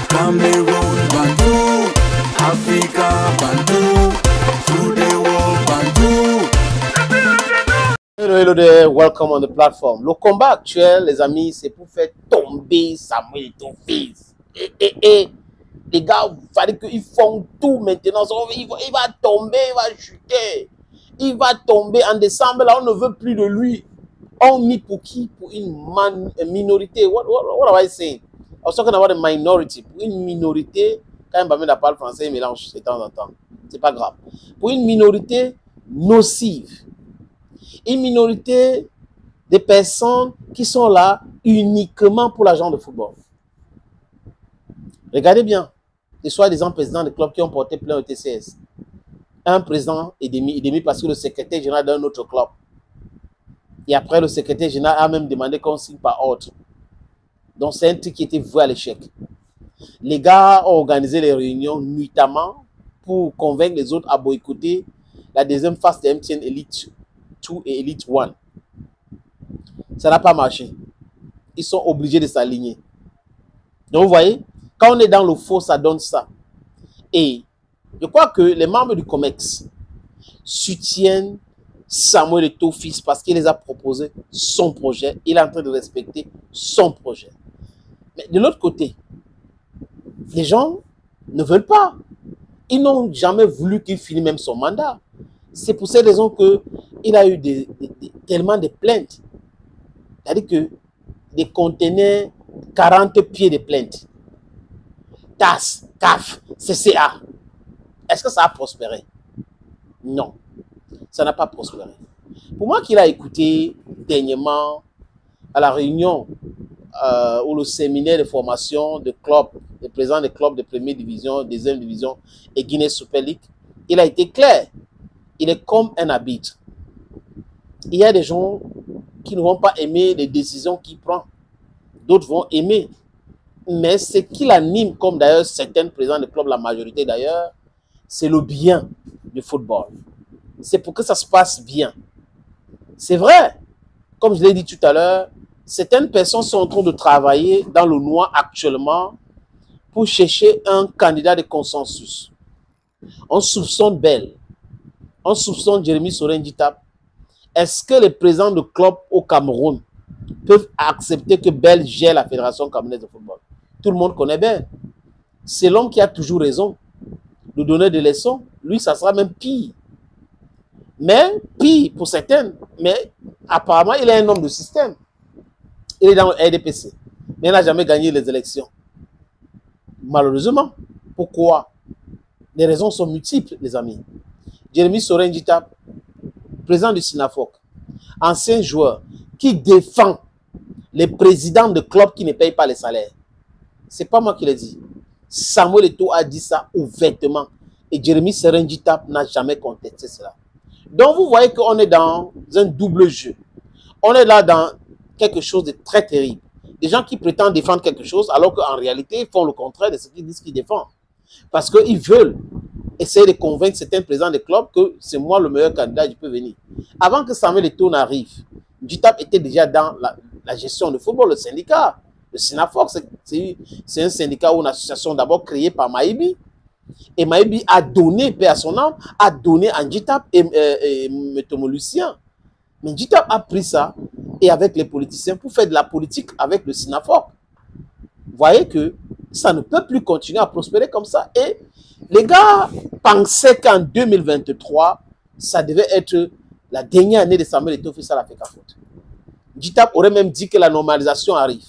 Cameroon Bandou, Africa Bandou, through the world Bandou. Hello there, welcome on the platform. Le combat actuel, les amis, c'est pour faire tomber Samuel Eto'o fils. Les gars, il fallait qu'ils font tout maintenant. Il va tomber, il va chuter. Il va tomber en décembre. Là, on ne veut plus de lui. On mit pour qui? Pour une minorité. What am I saying? I was talking about a minority. Pour une minorité, quand Mbamé parle français, il mélange de temps en temps. C'est pas grave. Pour une minorité nocive. Une minorité de personnes qui sont là uniquement pour l'argent de football. Regardez bien. Les soi-disant présidents de clubs qui ont porté plainte au TCS. Un président est démis parce que le secrétaire général d'un autre club. Et après, le secrétaire général a même demandé qu'on signe par ordre. Donc, c'est un truc qui était voué à l'échec. Les gars ont organisé les réunions nuitamment pour convaincre les autres à boycotter la deuxième phase de MTN Elite 2 et Elite 1. Ça n'a pas marché. Ils sont obligés de s'aligner. Donc, vous voyez, quand on est dans le faux, ça donne ça. Et je crois que les membres du COMEX soutiennent Samuel Eto'o fils parce qu'il les a proposé son projet. Il est en train de respecter son projet. Mais de l'autre côté, les gens ne veulent pas. Ils n'ont jamais voulu qu'il finisse même son mandat. C'est pour cette raison qu'il a eu tellement de plaintes. C'est-à-dire que des conteneurs, 40 pieds de plaintes. TAS, CAF, CCA. Est-ce que ça a prospéré? Non. Ça n'a pas prospéré. Pour moi qu'il a écouté dernièrement à la réunion ou le séminaire de formation de clubs, des présidents des clubs de première division, deuxième division et Guinée Super League, il a été clair. Il est comme un arbitre. Il y a des gens qui ne vont pas aimer les décisions qu'il prend. D'autres vont aimer. Mais ce qui l'anime, comme d'ailleurs certains présidents de clubs, la majorité d'ailleurs, c'est le bien du football. C'est pour que ça se passe bien. C'est vrai. Comme je l'ai dit tout à l'heure, certaines personnes sont en train de travailler dans le noir actuellement pour chercher un candidat de consensus. On soupçonne Bell. On soupçonne Jérémy Sorin-Djitap. Est-ce que les présidents de clubs au Cameroun peuvent accepter que Bell gère la Fédération camerounaise de football? Tout le monde connaît Bell. C'est l'homme qui a toujours raison de donner des leçons. Lui, ça sera même pire. Mais pire pour certaines. Mais apparemment, il est un homme de système. Il est dans le RDPC. Mais il n'a jamais gagné les élections. Malheureusement. Pourquoi? Les raisons sont multiples, les amis. Jérémy Sorin-Djitap, président du SINAFOC, ancien joueur qui défend les présidents de clubs qui ne payent pas les salaires. Ce n'est pas moi qui l'ai dit. Samuel Eto'o a dit ça ouvertement. Et Jérémy Sorin-Djitap n'a jamais contesté cela. Donc vous voyez qu'on est dans un double jeu. On est là dans quelque chose de très terrible. Des gens qui prétendent défendre quelque chose alors qu'en réalité, ils font le contraire de ce qu'ils disent qu'ils défendent. Parce qu'ils veulent essayer de convaincre certains présidents des clubs que c'est moi le meilleur candidat, je peux venir. Avant que Samuel Eto'o n'arrive, Djitap était déjà dans la gestion de football, le syndicat. Le SINAFOC, c'est un syndicat ou une association d'abord créée par Maïbi. Et Maïbi a donné, paix à son âme, a donné à Djitap et Metomo Lucien. Mais Djitap a pris ça et avec les politiciens pour faire de la politique avec le SINAFOC. Vous voyez que ça ne peut plus continuer à prospérer comme ça. Et les gars pensaient qu'en 2023, ça devait être la dernière année de Samuel Eto'o fils à la FECAFOOT. Djitap aurait même dit que la normalisation arrive.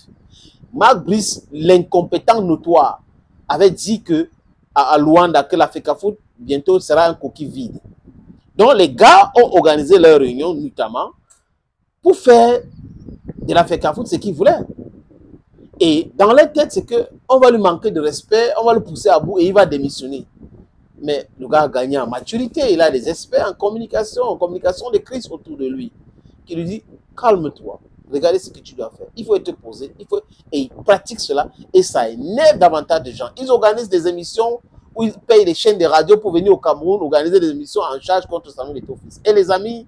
Marc Brice, l'incompétent notoire, avait dit que à Luanda que la FECAFOOT bientôt sera un coquille vide. Donc les gars ont organisé leur réunion notamment pour faire de la FECAFOOT ce qu'ils voulaient. Et dans leur tête, c'est qu'on va lui manquer de respect, on va le pousser à bout et il va démissionner. Mais le gars a gagné en maturité, il a des experts en communication de crise autour de lui, qui lui dit calme-toi, regardez ce que tu dois faire. Il faut être posé, et il pratique cela et ça énerve davantage de gens. Ils organisent des émissions où ils payent les chaînes de radio pour venir au Cameroun, organiser des émissions en charge contre Samuel Eto'o fils. Et les amis,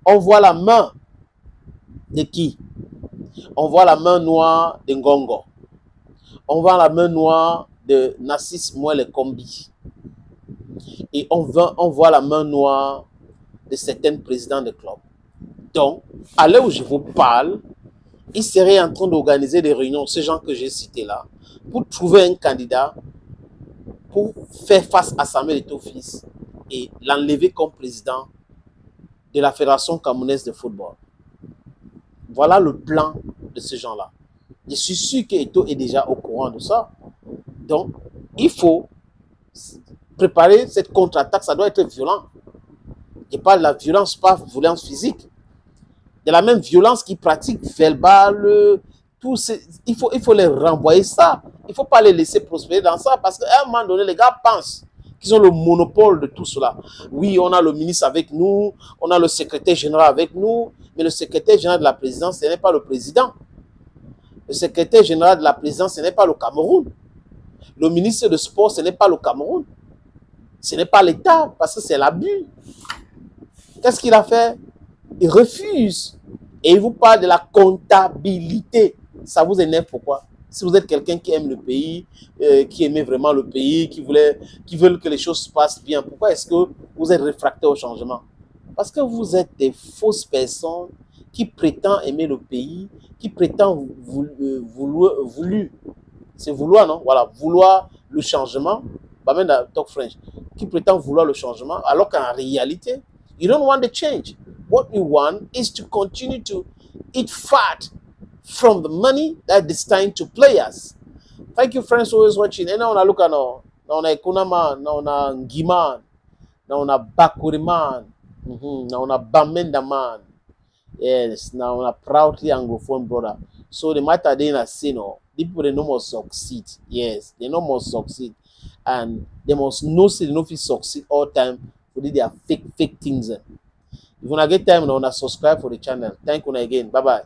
on voit la main de qui? On voit la main noire de Ngongo. On voit la main noire de Narcisse Mouel Kombi. Et on voit la main noire de certains présidents de clubs. Donc, à l'heure où je vous parle, ils seraient en train d'organiser des réunions, ces gens que j'ai cités là, pour trouver un candidat pour faire face à Samuel Eto'o-Fils et l'enlever comme président de la Fédération camerounaise de football. Voilà le plan de ces gens-là. Je suis sûr qu'Eto est déjà au courant de ça. Donc, il faut préparer cette contre-attaque, ça doit être violent. Et pas de la violence, pas violence physique. De la même violence qu'ils pratiquent, verbale, il faut les renvoyer ça. Il ne faut pas les laisser prospérer dans ça parce qu'à un moment donné, les gars pensent qu'ils ont le monopole de tout cela. Oui, on a le ministre avec nous, on a le secrétaire général avec nous, mais le secrétaire général de la présidence, ce n'est pas le président. Le secrétaire général de la présidence, ce n'est pas le Cameroun. Le ministre de sport, ce n'est pas le Cameroun. Ce n'est pas l'État, parce que c'est l'abus. Qu'est-ce qu'il a fait? Il refuse. Et il vous parle de la comptabilité. Ça vous énerve pourquoi? Si vous êtes quelqu'un qui aime le pays, qui aimait vraiment le pays, qui veut que les choses se passent bien, pourquoi est-ce que vous êtes réfractaire au changement? Parce que vous êtes des fausses personnes qui prétendent aimer le pays, qui prétendent c'est vouloir, non? Voilà, vouloir le changement, bah même dans Talk French, qui prétendent vouloir le changement, alors qu'en réalité, you don't want the change. What you want is to continue to eat fat from the money that is destined to players. Thank you, friends, for always watching. And now, look at now. Now, on a Kunaman, now on a Ngiman, now on a Bakuriman, now on a Bamendaman. Yes, now on a proudly Anglophone brother. So the matter they are saying, no, the people they no more succeed. Yes, they no more succeed, and they must know say they no fit succeed all time for their fake things. If you wanna get time, you wanna subscribe for the channel. Thank you again. Bye bye.